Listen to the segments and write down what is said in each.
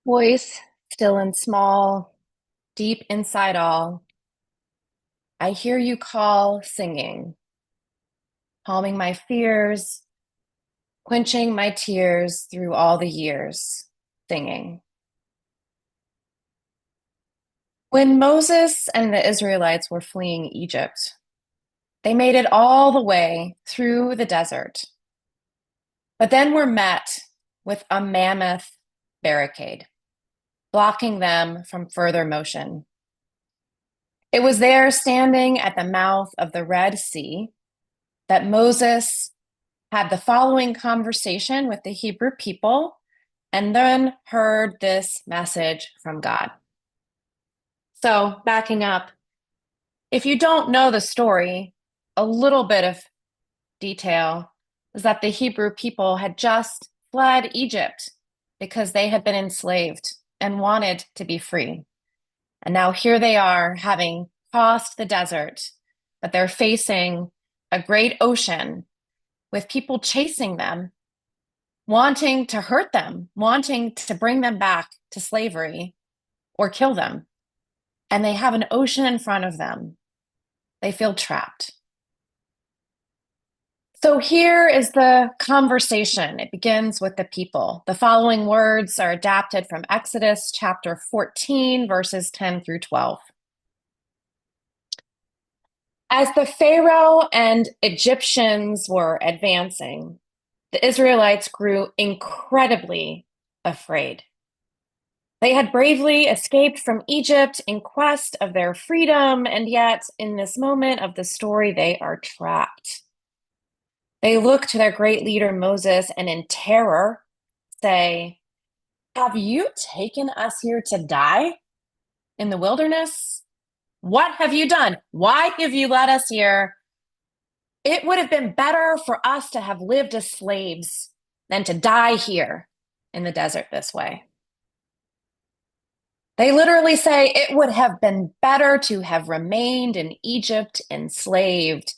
Voice still and small, deep inside all, I hear you call singing, calming my fears, quenching my tears through all the years, singing. When Moses and the Israelites were fleeing Egypt, they made it all the way through the desert, but then were met with a mammoth barricade, blocking them from further motion. It was there, standing at the mouth of the Red Sea, that Moses had the following conversation with the Hebrew people and then heard this message from God. So, backing up, if you don't know the story, a little bit of detail is that the Hebrew people had just fled Egypt because they had been enslaved and wanted to be free. And now here they are, having crossed the desert, but they're facing a great ocean with people chasing them, wanting to hurt them, wanting to bring them back to slavery or kill them. And they have an ocean in front of them. They feel trapped. So here is the conversation. It begins with the people. The following words are adapted from Exodus chapter 14, verses 10 through 12. As the Pharaoh and Egyptians were advancing, the Israelites grew incredibly afraid. They had bravely escaped from Egypt in quest of their freedom, and yet in this moment of the story, they are trapped. They look to their great leader Moses and in terror say, "Have you taken us here to die in the wilderness? What have you done? Why have you led us here? It would have been better for us to have lived as slaves than to die here in the desert this way." They literally say it would have been better to have remained in Egypt enslaved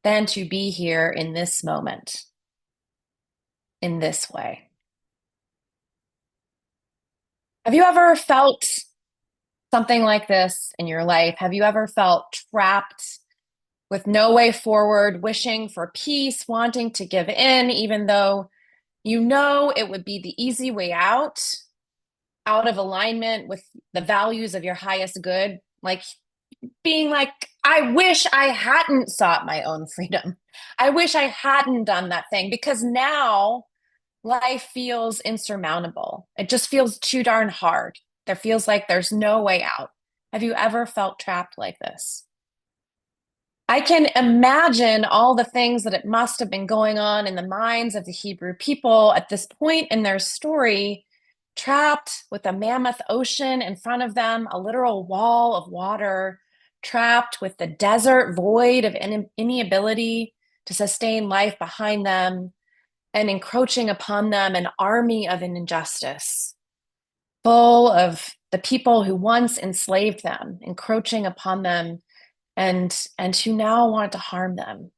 than to be here in this moment, in this way. Have you ever felt something like this in your life? Have you ever felt trapped with no way forward, wishing for peace, wanting to give in, even though you know it would be the easy way out of alignment with the values of your highest good? Like being like, I wish I hadn't sought my own freedom. I wish I hadn't done that thing because now life feels insurmountable. It just feels too darn hard. There feels like there's no way out. Have you ever felt trapped like this? I can imagine all the things that it must have been going on in the minds of the Hebrew people at this point in their story, trapped with a mammoth ocean in front of them, a literal wall of water, trapped with the desert void of any ability to sustain life behind them, and encroaching upon them an army of injustice, full of the people who once enslaved them, encroaching upon them and who now want to harm them.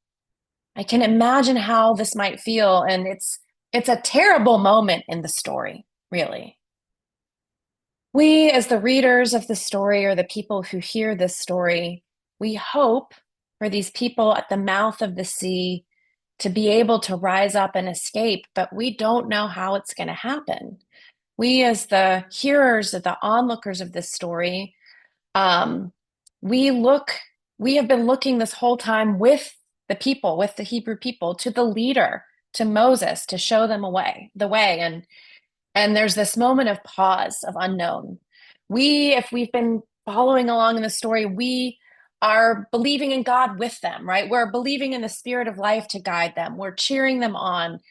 I can imagine how this might feel, and it's a terrible moment in the story, really. We, as the readers of the story or the people who hear this story, we hope for these people at the mouth of the sea to be able to rise up and escape, but we don't know how it's going to happen. We, as the hearers, of the onlookers of this story, um, we look, we have been looking this whole time with the people, with the Hebrew people, to the leader, to Moses, to show them the way. And there's this moment of pause, of unknown. If we've been following along in the story, we are believing in God with them, right? We're believing in the spirit of life to guide them. We're cheering them on.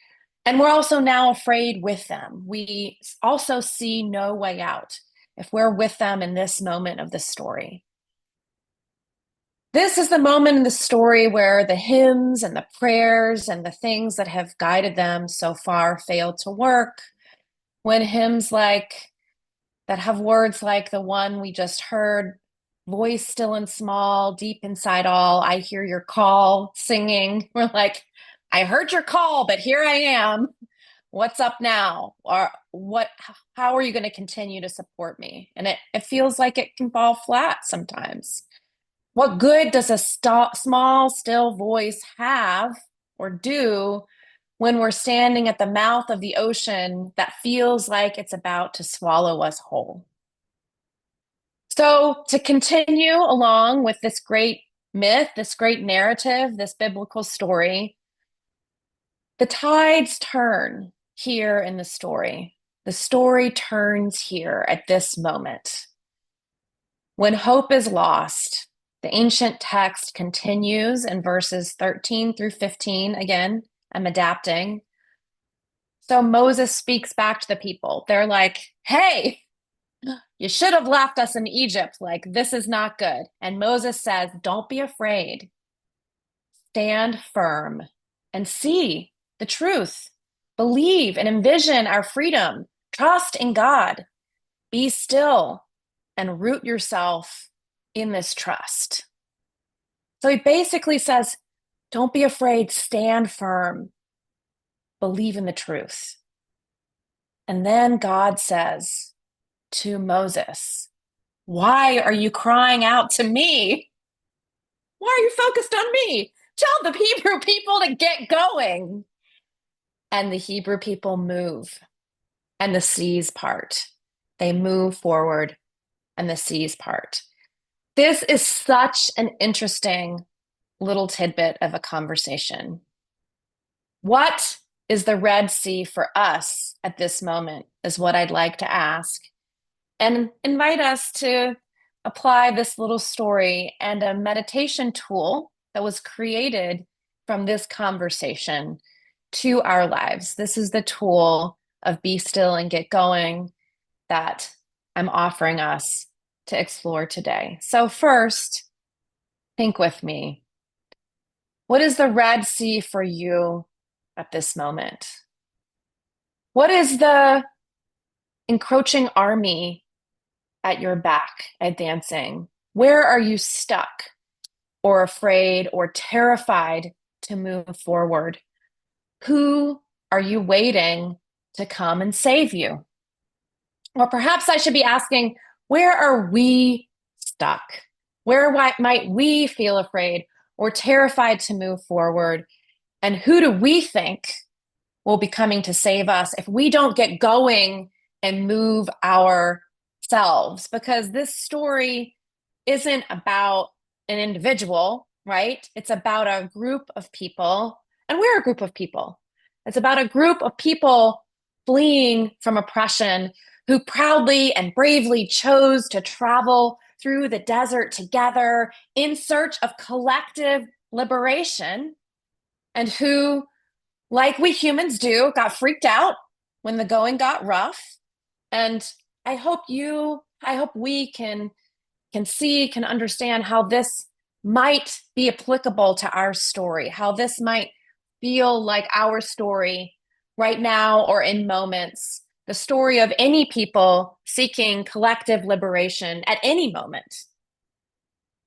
And we're also now afraid with them. We also see no way out if we're with them in this moment of the story. This is the moment in the story where the hymns and the prayers and the things that have guided them so far fail to work. When hymns like that have words like the one we just heard, voice still and small, deep inside all, I hear your call, singing. We're like, I heard your call, but here I am. What's up now? Or how are you going to continue to support me? And it feels like it can fall flat sometimes. What good does a small, still voice have or do when we're standing at the mouth of the ocean that feels like it's about to swallow us whole? So, to continue along with this great myth, this great narrative, this biblical story, the tides turn here in the story. The story turns here at this moment. When hope is lost, the ancient text continues in verses 13 through 15. Again, I'm adapting. So Moses speaks back to the people. They're like, hey, you should have left us in Egypt. Like, this is not good. And Moses says, don't be afraid. Stand firm and see the truth. Believe and envision our freedom. Trust in God. Be still and root yourself in this trust. So he basically says, don't be afraid, stand firm, believe in the truth. And then God says to Moses, why are you crying out to me? Why are you focused on me? Tell the Hebrew people to get going. And the Hebrew people move, and the seas part. They move forward, and the seas part. This is such an interesting little tidbit of a conversation. What is the Red Sea for us at this moment, is what I'd like to ask, and invite us to apply this little story and a meditation tool that was created from this conversation to our lives. This is the tool of Be Still and Get Going that I'm offering us to explore today. So first, think with me. What is the Red Sea for you at this moment? What is the encroaching army at your back advancing? Where are you stuck or afraid or terrified to move forward? Who are you waiting to come and save you? Or perhaps I should be asking, where are we stuck? Where might we feel afraid or terrified to move forward? And who do we think will be coming to save us if we don't get going and move ourselves? Because this story isn't about an individual, right? It's about a group of people, and we're a group of people. It's about a group of people fleeing from oppression who proudly and bravely chose to travel through the desert together in search of collective liberation, and who, like we humans do, got freaked out when the going got rough. And I hope we can see, can understand how this might be applicable to our story, how this might feel like our story right now or in moments, the story of any people seeking collective liberation at any moment.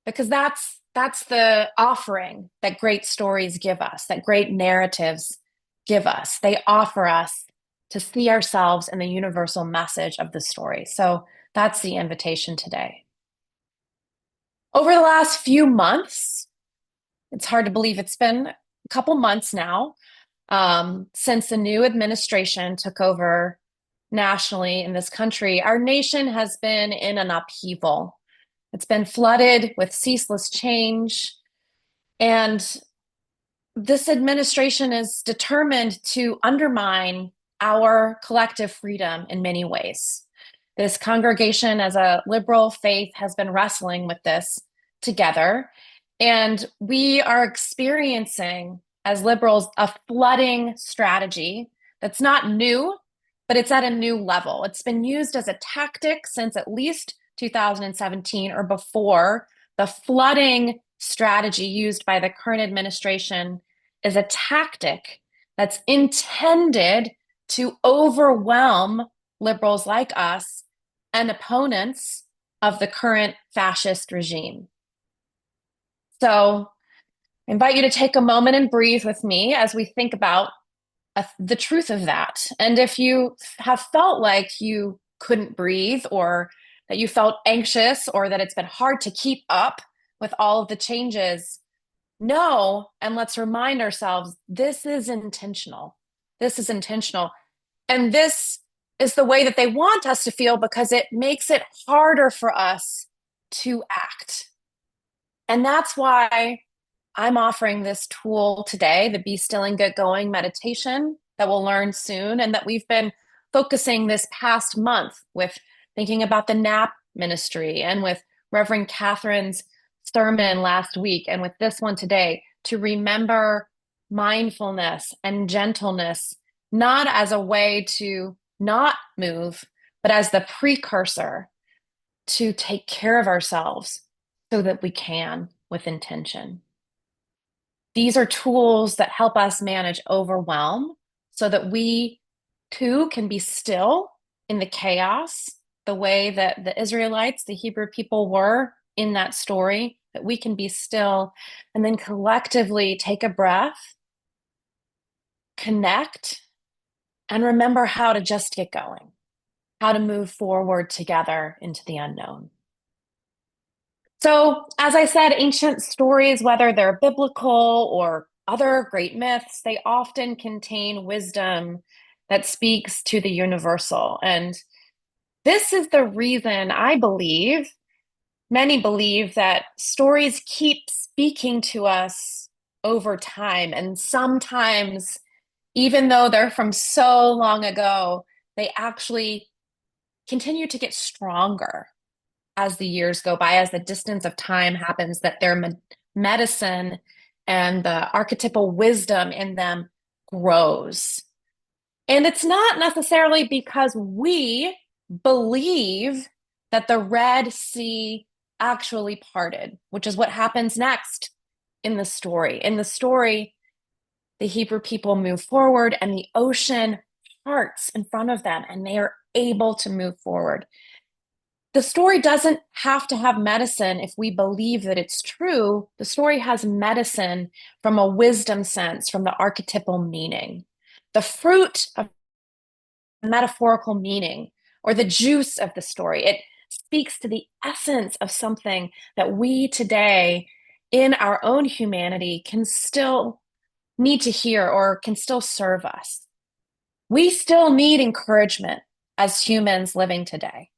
Because that's the offering that great stories give us, that great narratives give us. They offer us to see ourselves in the universal message of the story. So that's the invitation today. Over the last few months, it's hard to believe it's been a couple months now since the new administration took over nationally in this country, our nation has been in an upheaval. It's been flooded with ceaseless change. And this administration is determined to undermine our collective freedom in many ways. This congregation, as a liberal faith, has been wrestling with this together. And we are experiencing, as liberals, a flooding strategy that's not new, but it's at a new level. It's been used as a tactic since at least 2017 or before. The flooding strategy used by the current administration is a tactic that's intended to overwhelm liberals like us and opponents of the current fascist regime. So I invite you to take a moment and breathe with me as we think about the truth of that. And if you have felt like you couldn't breathe, or that you felt anxious, or that it's been hard to keep up with all of the changes, know, and let's remind ourselves, this is intentional. This is intentional. And this is the way that they want us to feel, because it makes it harder for us to act. And that's why I'm offering this tool today, the Be Still and Get Going meditation that we'll learn soon, and that we've been focusing this past month with thinking about the NAP ministry, and with Reverend Catherine's sermon last week, and with this one today, to remember mindfulness and gentleness, not as a way to not move, but as the precursor to take care of ourselves so that we can with intention. These are tools that help us manage overwhelm so that we too can be still in the chaos, the way that the Israelites, the Hebrew people, were in that story, that we can be still and then collectively take a breath, connect, and remember how to just get going, how to move forward together into the unknown. So, as I said, ancient stories, whether they're biblical or other great myths, they often contain wisdom that speaks to the universal. And this is the reason I believe, many believe, that stories keep speaking to us over time. And sometimes, even though they're from so long ago, they actually continue to get stronger as the years go by, as the distance of time happens, that their medicine and the archetypal wisdom in them grows. And it's not necessarily because we believe that the Red Sea actually parted, which is what happens next in the story. In the story, the Hebrew people move forward and the ocean parts in front of them, and they are able to move forward. The story doesn't have to have medicine if we believe that it's true. The story has medicine from a wisdom sense, from the archetypal meaning. The fruit of metaphorical meaning, or the juice of the story, it speaks to the essence of something that we today, in our own humanity, can still need to hear, or can still serve us. We still need encouragement as humans living today.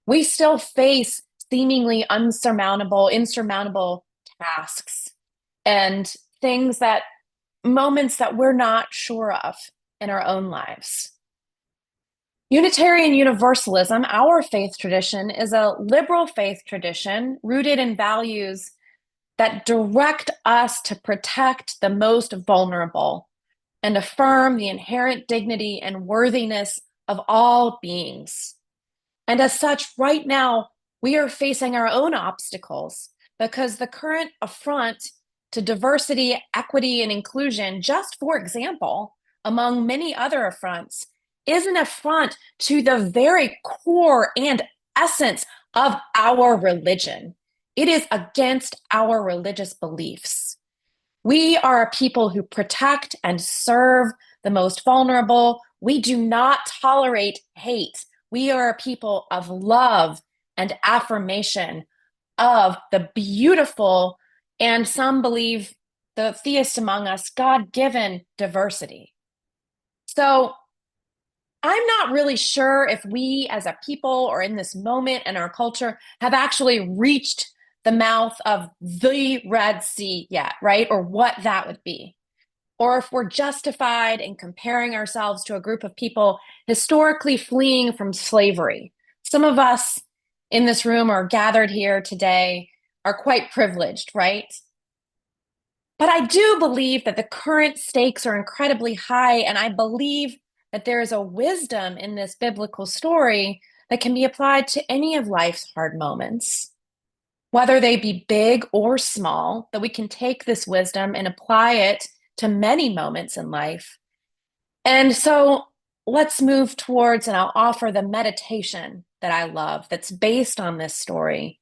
We still face seemingly insurmountable tasks and moments that we're not sure of in our own lives. Unitarian Universalism, our faith tradition, is a liberal faith tradition rooted in values that direct us to protect the most vulnerable and affirm the inherent dignity and worthiness of all beings. And as such, right now, we are facing our own obstacles, because the current affront to diversity, equity, and inclusion, just for example, among many other affronts, is an affront to the very core and essence of our religion. It is against our religious beliefs. We are a people who protect and serve the most vulnerable. We do not tolerate hate. We are a people of love and affirmation of the beautiful, and some believe, the theists among us, God-given diversity. So I'm not really sure if we as a people, or in this moment in our culture, have actually reached the mouth of the Red Sea yet, right? Or what that would be. Or if we're justified in comparing ourselves to a group of people historically fleeing from slavery. Some of us in this room, or gathered here today, are quite privileged, right? But I do believe that the current stakes are incredibly high, and I believe that there is a wisdom in this biblical story that can be applied to any of life's hard moments, whether they be big or small, that we can take this wisdom and apply it to many moments in life. And so let's move towards, and I'll offer the meditation that I love, that's based on this story,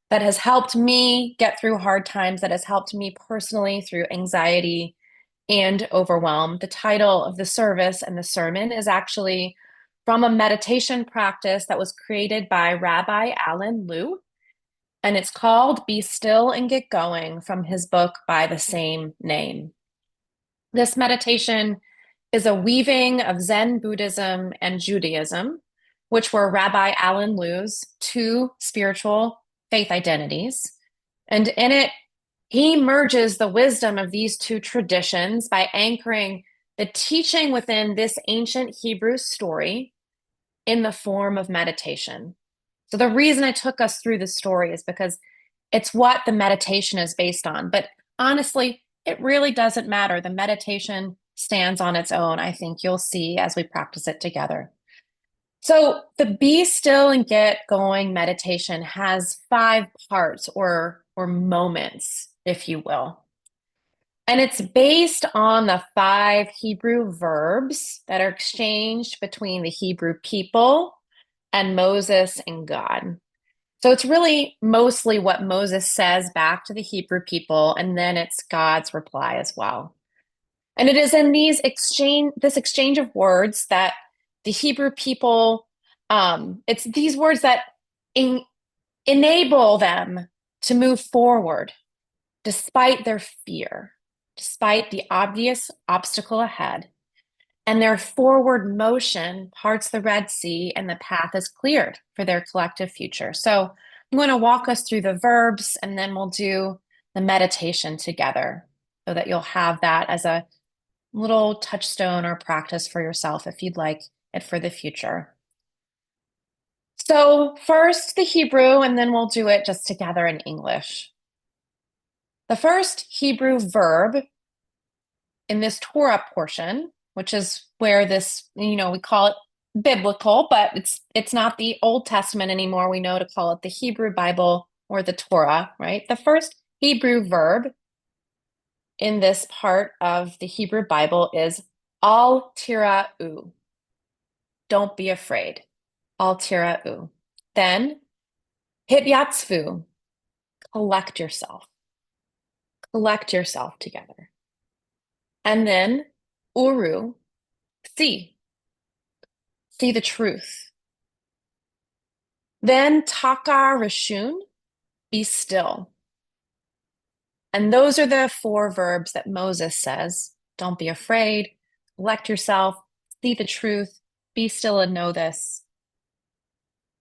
that has helped me get through hard times, that has helped me personally through anxiety, and overwhelm. The title of the service and the sermon is actually from a meditation practice that was created by Rabbi Alan Lew, and it's called Be Still and Get Going from his book by the same name. This meditation is a weaving of Zen Buddhism and Judaism, which were Rabbi Alan Lew's two spiritual faith identities. And in it, he merges the wisdom of these two traditions by anchoring the teaching within this ancient Hebrew story in the form of meditation. So the reason I took us through the story is because it's what the meditation is based on. But honestly, it really doesn't matter. The meditation stands on its own, I think you'll see as we practice it together. So the Be Still and Get Going meditation has 5 parts or moments, if you will. And it's based on the 5 Hebrew verbs that are exchanged between the Hebrew people and Moses and God. So it's really mostly what Moses says back to the Hebrew people, and then it's God's reply as well. And it is in this exchange of words that the Hebrew people, it's these words that enable them to move forward despite their fear, despite the obvious obstacle ahead. And their forward motion parts the Red Sea and the path is cleared for their collective future. So I'm going to walk us through the verbs and then we'll do the meditation together so that you'll have that as a little touchstone or practice for yourself if you'd like it for the future. So first the Hebrew, and then we'll do it just together in English. The first Hebrew verb in this Torah portion, which is where this, we call it biblical, but it's not the Old Testament anymore. We know to call it the Hebrew Bible or the Torah, right? The first Hebrew verb in this part of the Hebrew Bible is al tira'u. Don't be afraid. Al tira'u. Then hityatzvu. Collect yourself. Collect yourself together. And then uru. See. See the truth. Then taka rishun. Be still. And those are the 4 verbs that Moses says. Don't be afraid. Collect yourself. See the truth. Be still and know this.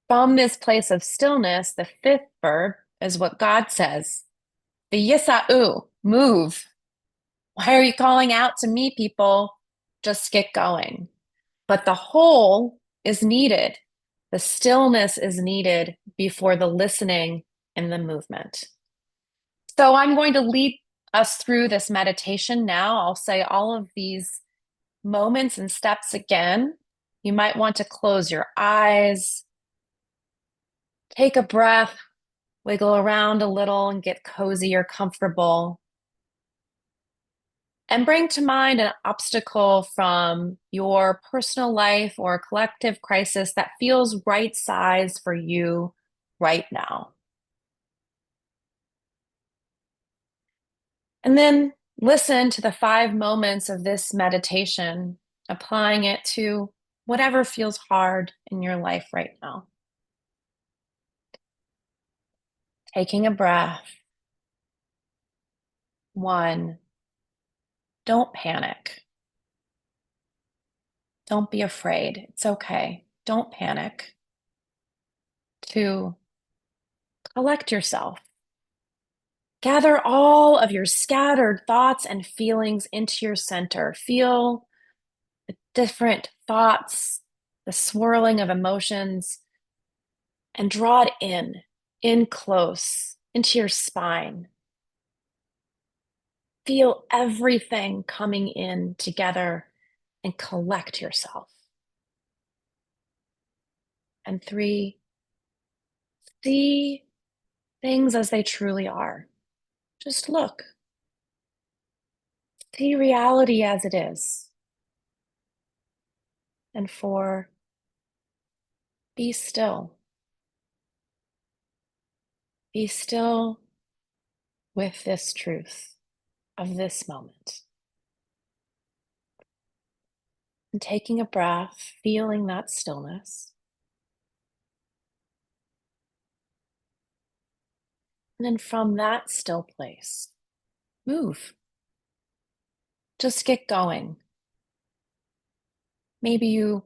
From this place of stillness, the 5th verb is what God says. The yisa'u, move. Why are you calling out to me, people? Just get going. But the whole is needed. The stillness is needed before the listening and the movement. So I'm going to lead us through this meditation now. I'll say all of these moments and steps again. You might want to close your eyes, take a breath, wiggle around a little and get cozy or comfortable. And bring to mind an obstacle from your personal life or collective crisis that feels right size for you right now. And then listen to the 5 moments of this meditation, applying it to whatever feels hard in your life right now. Taking a breath. 1, don't panic. Don't be afraid. It's okay. Don't panic. 2, collect yourself. Gather all of your scattered thoughts and feelings into your center. Feel the different thoughts, the swirling of emotions, and draw it in close, into your spine. Feel everything coming in together and collect yourself. And 3, see things as they truly are. Just look. See reality as it is. And 4, be still. Be still with this truth of this moment. And taking a breath, feeling that stillness. And then from that still place, move. Just get going. Maybe you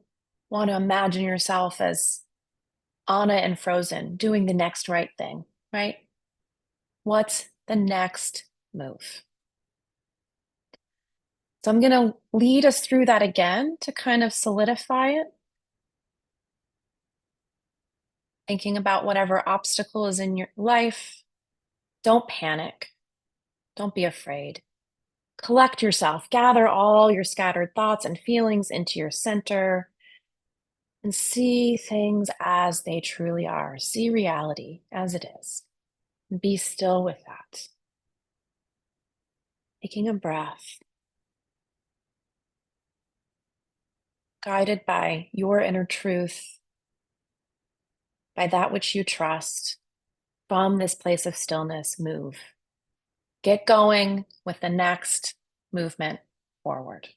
want to imagine yourself as Anna and Frozen doing the next right thing, right? What's the next move? So I'm going to lead us through that again to kind of solidify it. Thinking about whatever obstacle is in your life. Don't panic. Don't be afraid. Collect yourself, gather all your scattered thoughts and feelings into your center, and see things as they truly are. See reality as it is. And be still with that. Taking a breath, guided by your inner truth, by that which you trust. From this place of stillness, move. Get going with the next movement forward.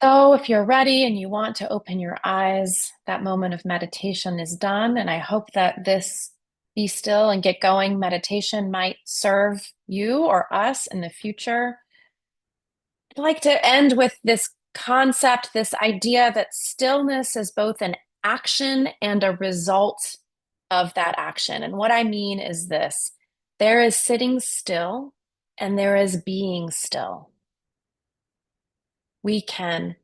So if you're ready and you want to open your eyes, that moment of meditation is done. And I hope that this be still and get going meditation might serve you or us in the future. I'd like to end with this concept, this idea that stillness is both an action and a result of that action. And what I mean is this: there is sitting still and there is being still. We can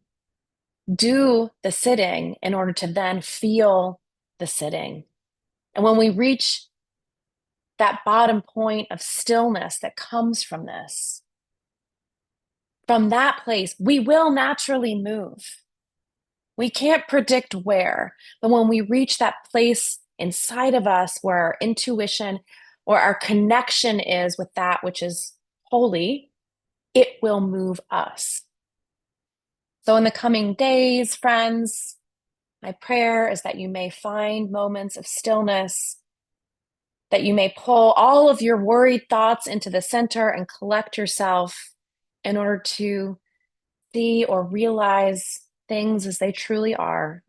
do the sitting in order to then feel the sitting. And when we reach that bottom point of stillness that comes from this, from that place, we will naturally move. We can't predict where, but when we reach that place inside of us where our intuition or our connection is with that which is holy, it will move us. So in the coming days, friends, my prayer is that you may find moments of stillness, that you may pull all of your worried thoughts into the center and collect yourself in order to see or realize things as they truly are.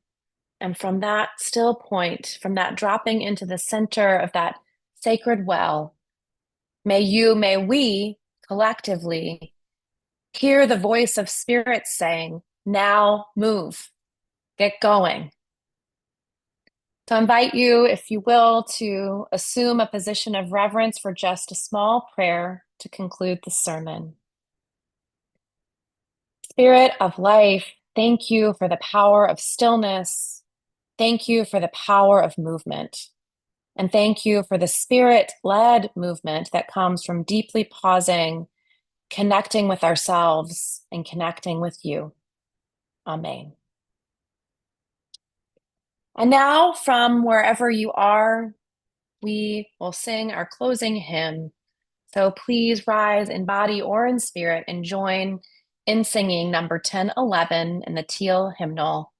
And from that still point, from that dropping into the center of that sacred well, may we collectively hear the voice of spirit saying, now move, get going. So I invite you, if you will, to assume a position of reverence for just a small prayer to conclude the sermon. Spirit of life, thank you for the power of stillness. Thank you for the power of movement. And thank you for the spirit-led movement that comes from deeply pausing, connecting with ourselves, and connecting with you. Amen. And now, from wherever you are, we will sing our closing hymn. So please rise in body or in spirit and join in singing number 1011 in the Teal hymnal.